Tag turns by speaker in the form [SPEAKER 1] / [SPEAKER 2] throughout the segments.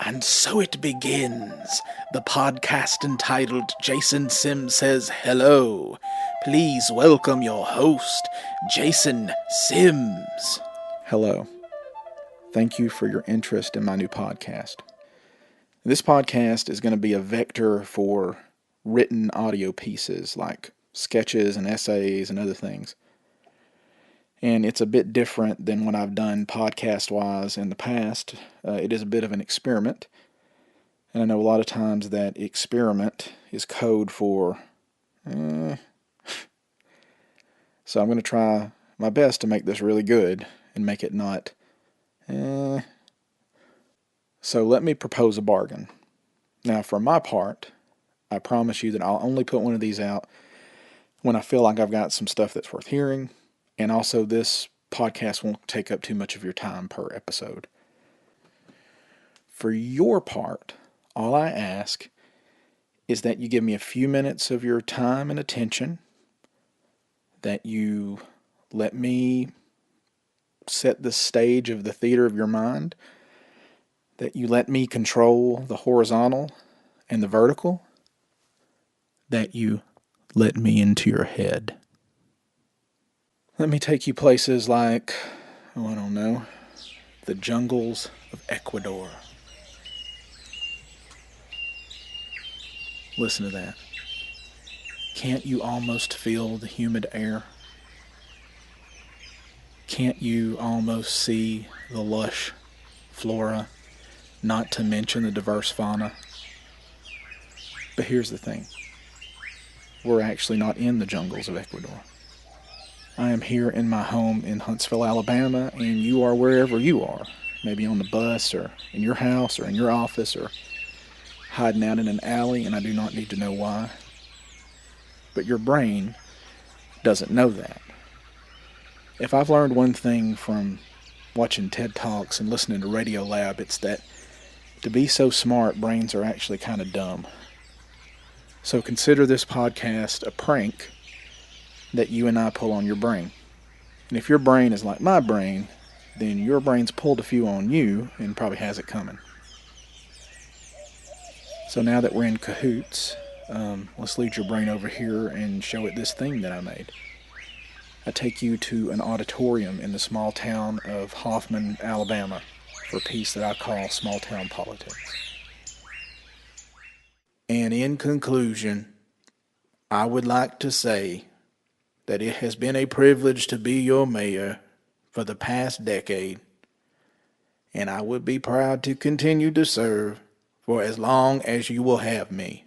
[SPEAKER 1] And so it begins, the podcast entitled Jason Sims Says Hello. Please welcome your host, Jason Sims.
[SPEAKER 2] Hello. Thank you for your interest in my new podcast. This podcast is going to be a vector for written audio pieces like sketches and essays and other things. And it's a bit different than what I've done podcast-wise in the past. It is a bit of an experiment. And I know a lot of times that experiment is code for, So I'm going to try my best to make this really good and make it not, So let me propose a bargain. Now, for my part, I promise you that I'll only put one of these out when I feel like I've got some stuff that's worth hearing. And also, this podcast won't take up too much of your time per episode. For your part, all I ask is that you give me a few minutes of your time and attention, that you let me set the stage of the theater of your mind, that you let me control the horizontal and the vertical, that you let me into your head. Let me take you places like, the jungles of Ecuador. Listen to that. Can't you almost feel the humid air? Can't you almost see the lush flora, not to mention the diverse fauna? But here's the thing. We're actually not in the jungles of Ecuador. I am here in my home in Huntsville, Alabama, and you are wherever you are. Maybe on the bus, or in your house, or in your office, or hiding out in an alley, and I do not need to know why. But your brain doesn't know that. If I've learned one thing from watching TED Talks and listening to Radio Lab, it's that to be so smart, brains are actually kind of dumb. So consider this podcast a prank that you and I pull on your brain. And if your brain is like my brain, then your brain's pulled a few on you and probably has it coming. So now that we're in cahoots, let's lead your brain over here and show it this thing that I made. I take you to an auditorium in the small town of Hoffman, Alabama, for a piece that I call Small Town Politics. And in conclusion, I would like to say that it has been a privilege to be your mayor for the past decade, and I would be proud to continue to serve for as long as you will have me.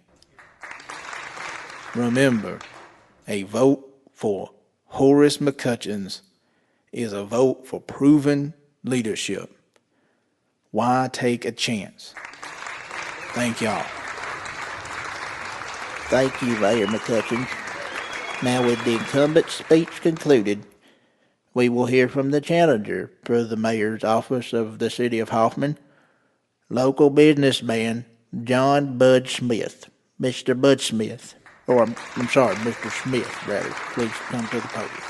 [SPEAKER 2] Remember, a vote for Horace McCutcheons is a vote for proven leadership. Why take a chance? Thank y'all.
[SPEAKER 3] Thank you, Mayor McCutcheon. Now, with the incumbent speech concluded, we will hear from the challenger for the mayor's office of the city of Hoffman, local businessman John Bud Smith. Mr. Bud Smith. Mr. Smith, rather. Please come to the podium.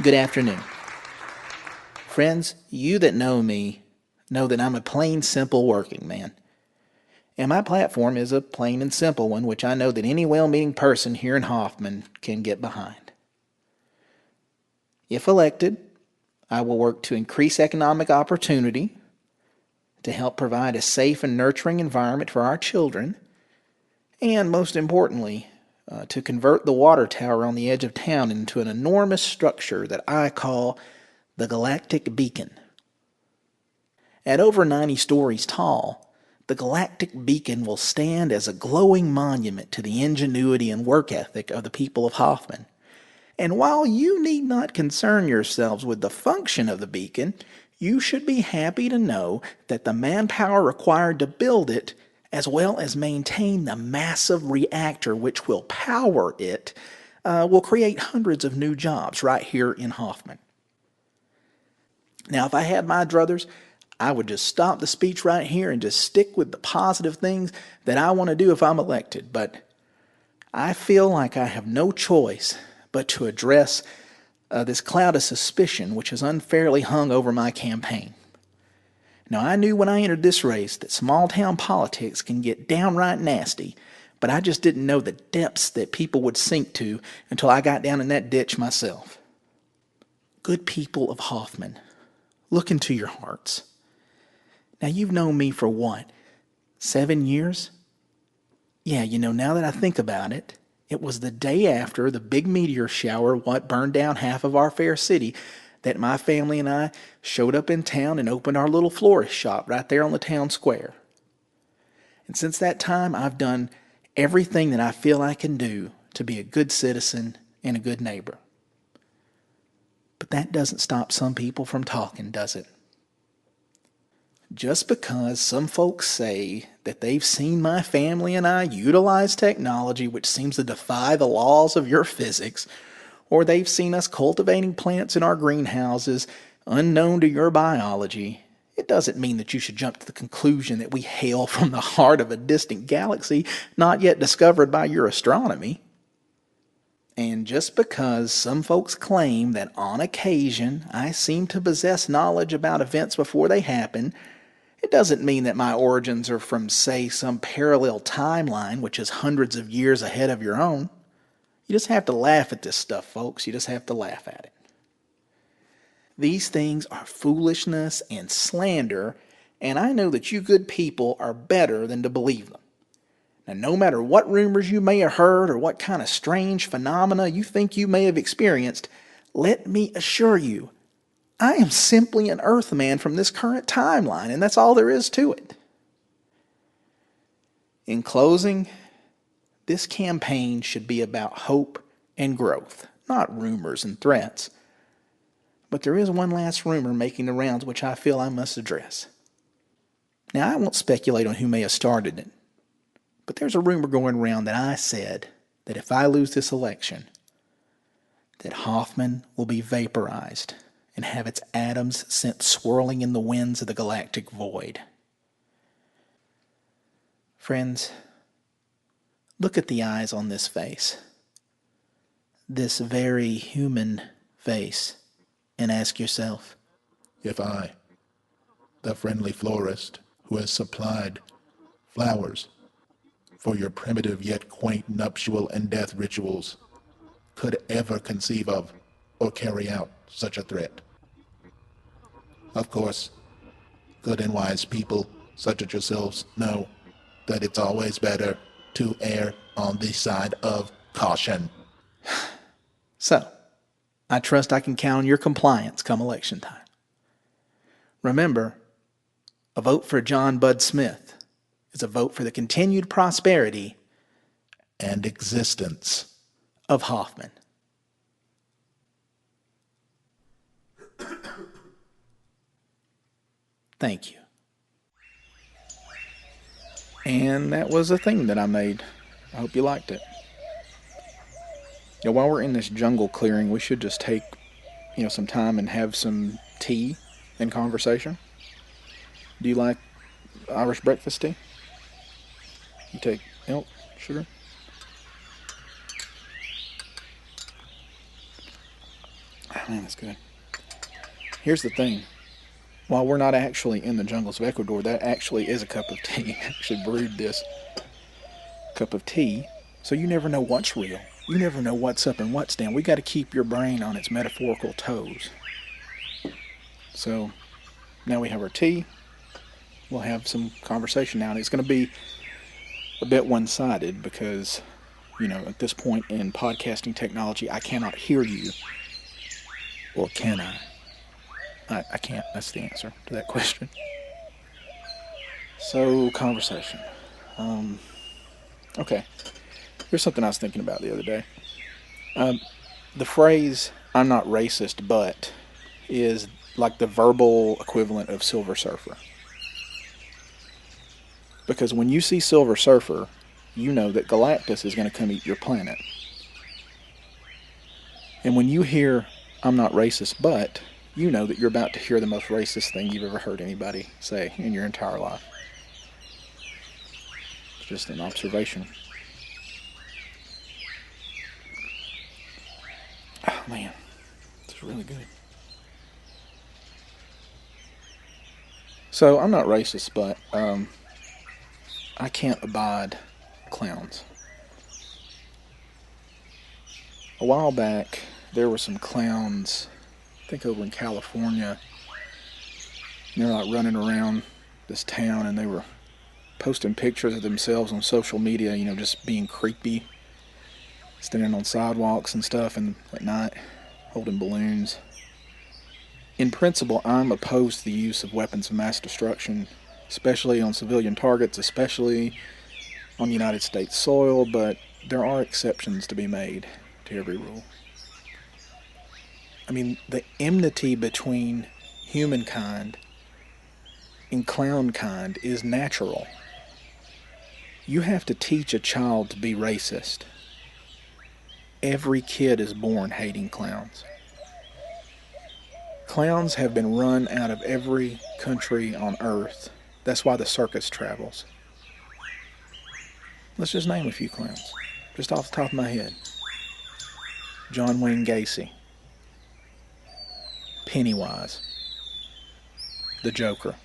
[SPEAKER 3] Good afternoon. Friends, you that know me know that I'm a plain, simple working man. And my platform is a plain and simple one, which I know that any well-meaning person here in Hoffman can get behind. If elected, I will work to increase economic opportunity, to help provide a safe and nurturing environment for our children, and most importantly, to convert the water tower on the edge of town into an enormous structure that I call the Galactic Beacon. At over 90 stories tall, the Galactic Beacon will stand as a glowing monument to the ingenuity and work ethic of the people of Hoffman. And while you need not concern yourselves with the function of the beacon, you should be happy to know that the manpower required to build it, as well as maintain the massive reactor which will power it, will create hundreds of new jobs right here in Hoffman. Now, if I had my druthers, I would just stop the speech right here and just stick with the positive things that I want to do if I'm elected. But I feel like I have no choice but to address this cloud of suspicion which has unfairly hung over my campaign. Now, I knew when I entered this race that small-town politics can get downright nasty, but I just didn't know the depths that people would sink to until I got down in that ditch myself. Good people of Hoffman, look into your hearts. Now, you've known me for what, 7 years? Yeah, now that I think about it, it was the day after the big meteor shower what burned down half of our fair city that my family and I showed up in town and opened our little florist shop right there on the town square. And since that time, I've done everything that I feel I can do to be a good citizen and a good neighbor. But that doesn't stop some people from talking, does it? Just because some folks say that they've seen my family and I utilize technology which seems to defy the laws of your physics, or they've seen us cultivating plants in our greenhouses unknown to your biology, it doesn't mean that you should jump to the conclusion that we hail from the heart of a distant galaxy not yet discovered by your astronomy. And just because some folks claim that on occasion I seem to possess knowledge about events before they happen, it doesn't mean that my origins are from, say, some parallel timeline which is hundreds of years ahead of your own. You just have to laugh at this stuff, folks. You just have to laugh at it. These things are foolishness and slander, and I know that you good people are better than to believe them. Now, no matter what rumors you may have heard or what kind of strange phenomena you think you may have experienced, let me assure you, I am simply an Earthman from this current timeline, and that's all there is to it. In closing, this campaign should be about hope and growth, not rumors and threats. But there is one last rumor making the rounds which I feel I must address. Now, I won't speculate on who may have started it, but there's a rumor going around that I said that if I lose this election, that Hoffman will be vaporized and have its atoms sent swirling in the winds of the galactic void. Friends, look at the eyes on this face, this very human face, and ask yourself,
[SPEAKER 4] if I, the friendly florist who has supplied flowers for your primitive yet quaint nuptial and death rituals, could ever conceive of or carry out such a threat. Of course, good and wise people such as yourselves know that it's always better to err on the side of caution.
[SPEAKER 3] So, I trust I can count on your compliance come election time. Remember, a vote for John Bud Smith is a vote for the continued prosperity
[SPEAKER 4] and existence
[SPEAKER 3] of Hoffman. Thank you. And that was a thing that I made. I hope you liked it. While we're in this jungle clearing, we should just take, some time and have some tea and conversation. Do you like Irish breakfast tea? You take milk, sugar? Oh, man, that's good. Here's the thing. While we're not actually in the jungles of Ecuador, that actually is a cup of tea. I actually brewed this cup of tea. So you never know what's real. You never know what's up and what's down. We got to keep your brain on its metaphorical toes. So now we have our tea. We'll have some conversation now. And it's going to be a bit one-sided because, at this point in podcasting technology, I cannot hear you. Or can I? I can't. That's the answer to that question. So, conversation. Okay. Here's something I was thinking about the other day. The phrase, I'm not racist, but, is like the verbal equivalent of Silver Surfer. Because when you see Silver Surfer, you know that Galactus is going to come eat your planet. And when you hear, I'm not racist, but, you know that you're about to hear the most racist thing you've ever heard anybody say in your entire life. It's just an observation. Oh, man. This is really good.
[SPEAKER 2] So I'm not racist, but I can't abide clowns. A while back, there were some clowns, I think over in California, and they were like running around this town, and they were posting pictures of themselves on social media, you know, just being creepy, standing on sidewalks and stuff, and at night, holding balloons. In principle, I'm opposed to the use of weapons of mass destruction, especially on civilian targets, especially on United States soil, but there are exceptions to be made to every rule. I mean, the enmity between humankind and clownkind is natural. You have to teach a child to be racist. Every kid is born hating clowns. Clowns have been run out of every country on earth. That's why the circus travels. Let's just name a few clowns, just off the top of my head. John Wayne Gacy, Pennywise, the Joker.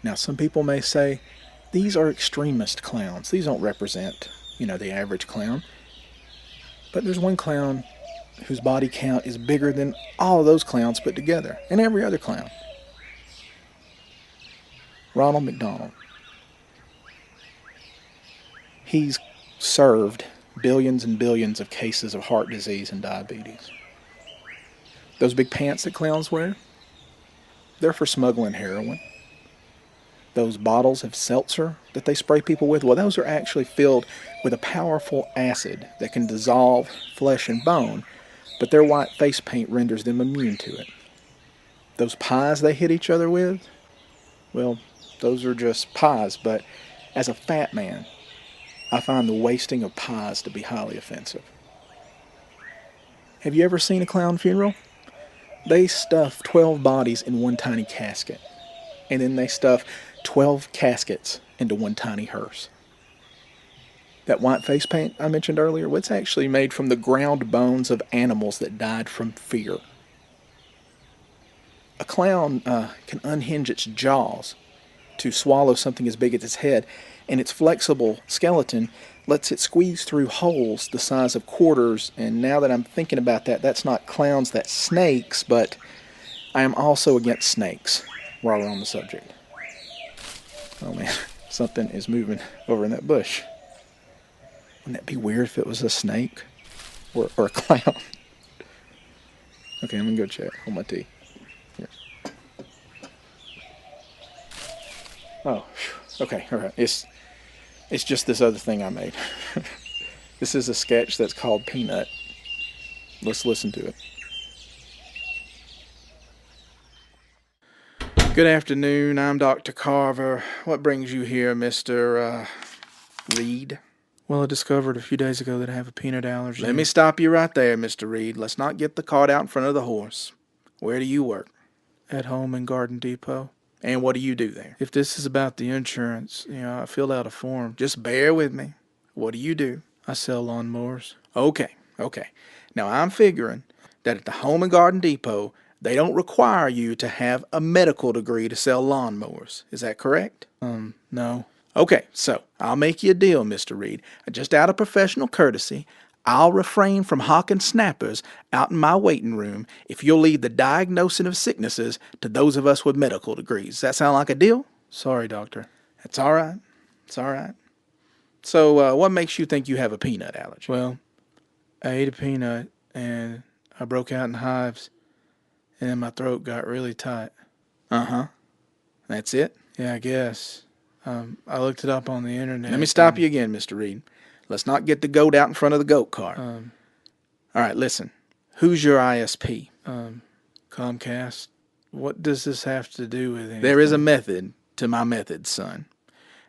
[SPEAKER 2] Now, some people may say, these are extremist clowns. These don't represent, the average clown. But there's one clown whose body count is bigger than all of those clowns put together, and every other clown. Ronald McDonald. He's served billions and billions of cases of heart disease and diabetes. Those big pants that clowns wear, they're for smuggling heroin. Those bottles of seltzer that they spray people with, well, those are actually filled with a powerful acid that can dissolve flesh and bone, but their white face paint renders them immune to it. Those pies they hit each other with, well, those are just pies, but as a fat man, I find the wasting of pies to be highly offensive. Have you ever seen a clown funeral? They stuff 12 bodies in one tiny casket, and then they stuff 12 caskets into one tiny hearse. That white face paint I mentioned earlier, well, it's actually made from the ground bones of animals that died from fear. A clown can unhinge its jaws to swallow something as big as its head, and its flexible skeleton lets it squeeze through holes the size of quarters. And now that I'm thinking about that, that's not clowns, that's snakes, but I am also against snakes while we're on the subject. Oh man, something is moving over in that bush. Wouldn't that be weird if it was a snake or a clown? Okay, I'm gonna go check. Hold my tea. Here. Oh, okay, all right. It's just this other thing I made. This is a sketch that's called Peanut. Let's listen to it. Good afternoon, I'm Dr. Carver. What brings you here, Mr. Reed? Well, I discovered a few days ago that I have a peanut allergy. Let me stop you right there, Mr. Reed. Let's not get the cart out in front of the horse. Where do you work? At home in Garden Depot. And what do you do there? If this is about the insurance, I filled out a form. Just bear with me. What do you do? I sell lawnmowers. Okay. Now, I'm figuring that at the Home and Garden Depot, they don't require you to have a medical degree to sell lawnmowers. Is that correct? No. Okay, so I'll make you a deal, Mr. Reed. Just out of professional courtesy, I'll refrain from hawking snappers out in my waiting room if you'll leave the diagnosing of sicknesses to those of us with medical degrees. Does that sound like a deal? Sorry, doctor. That's all right. It's all right. So, what makes you think you have a peanut allergy? Well, I ate a peanut, and I broke out in hives, and then my throat got really tight. Uh-huh. That's it? Yeah, I guess. I looked it up on the internet. Let me stop you again, Mr. Reed. Let's not get the goat out in front of the goat cart. All right, listen. Who's your ISP? Comcast. What does this have to do with anything? There is a method to my methods, son.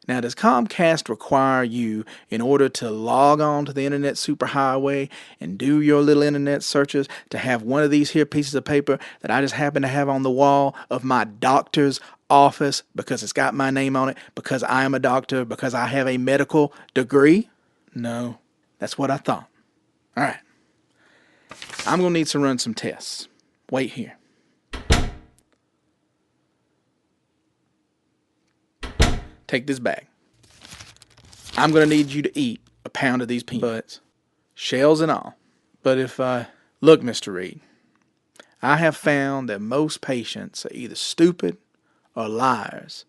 [SPEAKER 2] Now, does Comcast require you, in order to log on to the internet superhighway and do your little internet searches, to have one of these here pieces of paper that I just happen to have on the wall of my doctor's office because it's got my name on it, because I am a doctor, because I have a medical degree? No. That's what I thought. All right. I'm going to need to run some tests. Wait here.
[SPEAKER 3] take this bag. I'm going to need you to eat a pound of these peanuts, shells and all. But look, Mr. Reed, I have found that most patients are either stupid or liars.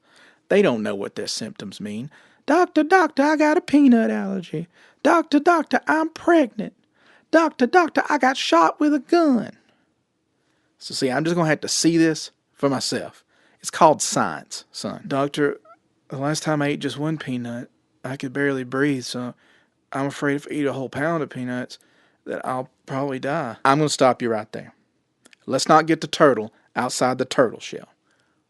[SPEAKER 3] They don't know what their symptoms mean. Doctor, I got a peanut allergy. Doctor, I'm pregnant. Doctor, I got shot with a gun. So see, I'm just going to have to see this for myself. It's called science, son. Doctor, the last time I ate just one peanut, I could barely breathe, so I'm afraid if I eat a whole pound of peanuts, that I'll probably die. I'm going to stop you right there. Let's not get the turtle outside the turtle shell.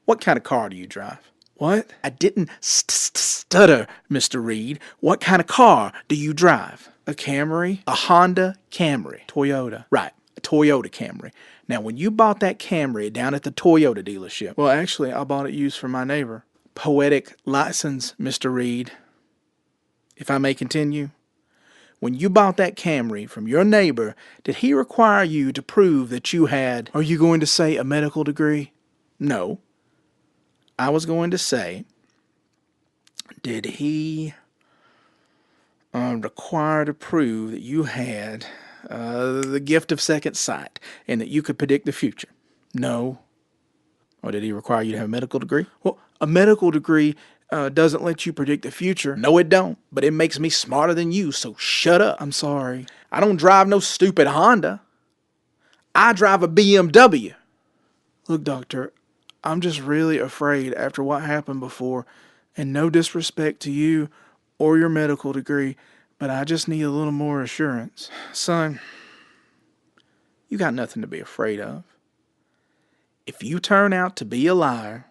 [SPEAKER 3] What kind of car do you drive? What? I didn't stutter, Mr. Reed. What kind of car do you drive? A Camry? A Honda Camry. Toyota. Right, a Toyota Camry. Now, when you bought that Camry down at the Toyota dealership... Well, actually, I bought it used for my neighbor. Poetic license, Mr. Reed. If I may continue. When you bought that Camry from your neighbor, did he require you to prove that you had... Are you going to say a medical degree? No. I was going to say, did he require to prove that you had the gift of second sight and that you could predict the future? No. Or did he require you to have a medical degree? Well, a medical degree doesn't let you predict the future. No, it don't. But it makes me smarter than you, so shut up. I'm sorry. I don't drive no stupid Honda. I drive a BMW. Look, doctor, I'm just really afraid after what happened before, and no disrespect to you or your medical degree, but I just need a little more assurance. Son, you got nothing to be afraid of. If you turn out to be a liar,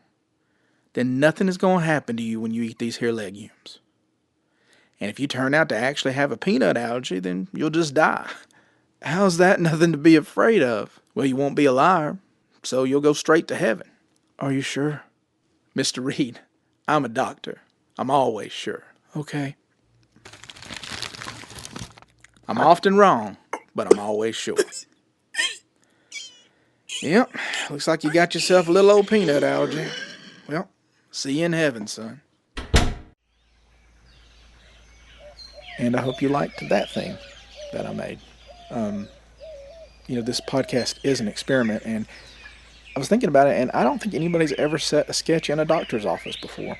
[SPEAKER 3] then nothing is going to happen to you when you eat these here legumes. And if you turn out to actually have a peanut allergy, then you'll just die. How's that nothing to be afraid of? Well, you won't be a liar, so you'll go straight to heaven. Are you sure? Mr. Reed, I'm a doctor. I'm always sure. Okay. I'm often wrong, but I'm always sure. Yep, looks like you got yourself a little old peanut allergy. Well, see you in heaven, son.
[SPEAKER 2] And I hope you liked that thing that I made. This podcast is an experiment, and I was thinking about it, and I don't think anybody's ever set a sketch in a doctor's office before.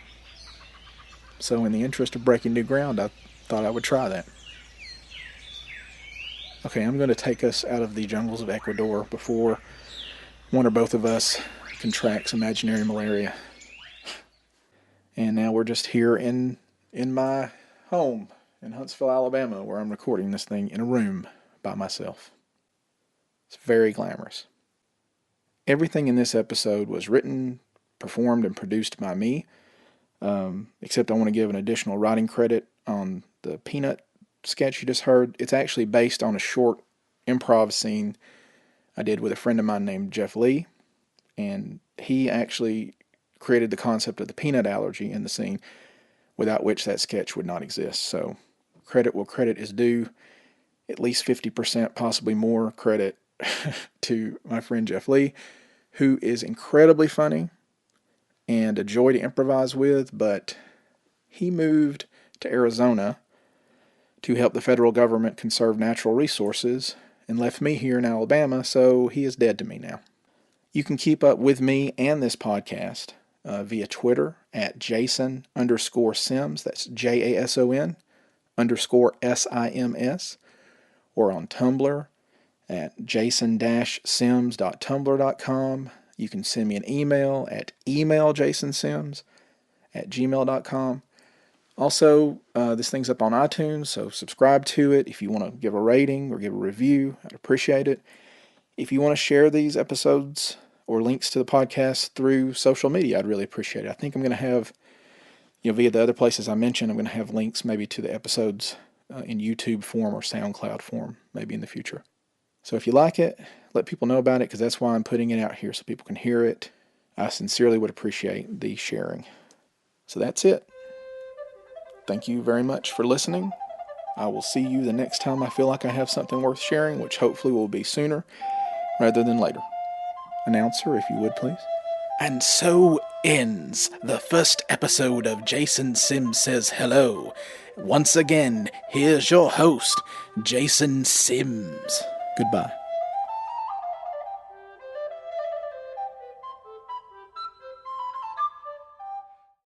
[SPEAKER 2] So in the interest of breaking new ground, I thought I would try that. Okay, I'm going to take us out of the jungles of Ecuador before one or both of us contracts imaginary malaria. And now we're just here in my home in Huntsville, Alabama, where I'm recording this thing in a room by myself. It's very glamorous. Everything in this episode was written, performed, and produced by me, except I want to give an additional writing credit on the peanut sketch you just heard. It's actually based on a short improv scene I did with a friend of mine named Jeff Lee, and he actually created the concept of the peanut allergy in the scene, without which that sketch would not exist. So credit where credit is due, at least 50%, possibly more credit to my friend Jeff Lee, who is incredibly funny and a joy to improvise with, but he moved to Arizona to help the federal government conserve natural resources and left me here in Alabama, so he is dead to me now. You can keep up with me and this podcast via Twitter at Jason_Sims, that's JASON_SIMS, or on Tumblr at jason-sims.tumblr.com. You can send me an email at emailjasonsims@gmail.com. Also, this thing's up on iTunes, so subscribe to it. If you want to give a rating or give a review, I'd appreciate it. If you want to share these episodes or links to the podcast through social media, I'd really appreciate it. I think I'm going to have, via the other places I mentioned, I'm going to have links maybe to the episodes in YouTube form or SoundCloud form, maybe in the future. So if you like it, let people know about it, because that's why I'm putting it out here, so people can hear it. I sincerely would appreciate the sharing. So that's it. Thank you very much for listening. I will see you the next time I feel like I have something worth sharing, which hopefully will be sooner rather than later. Announcer, if you would, please.
[SPEAKER 1] And so ends the first episode of Jason Sims Says Hello. Once again, here's your host, Jason Sims.
[SPEAKER 2] Goodbye.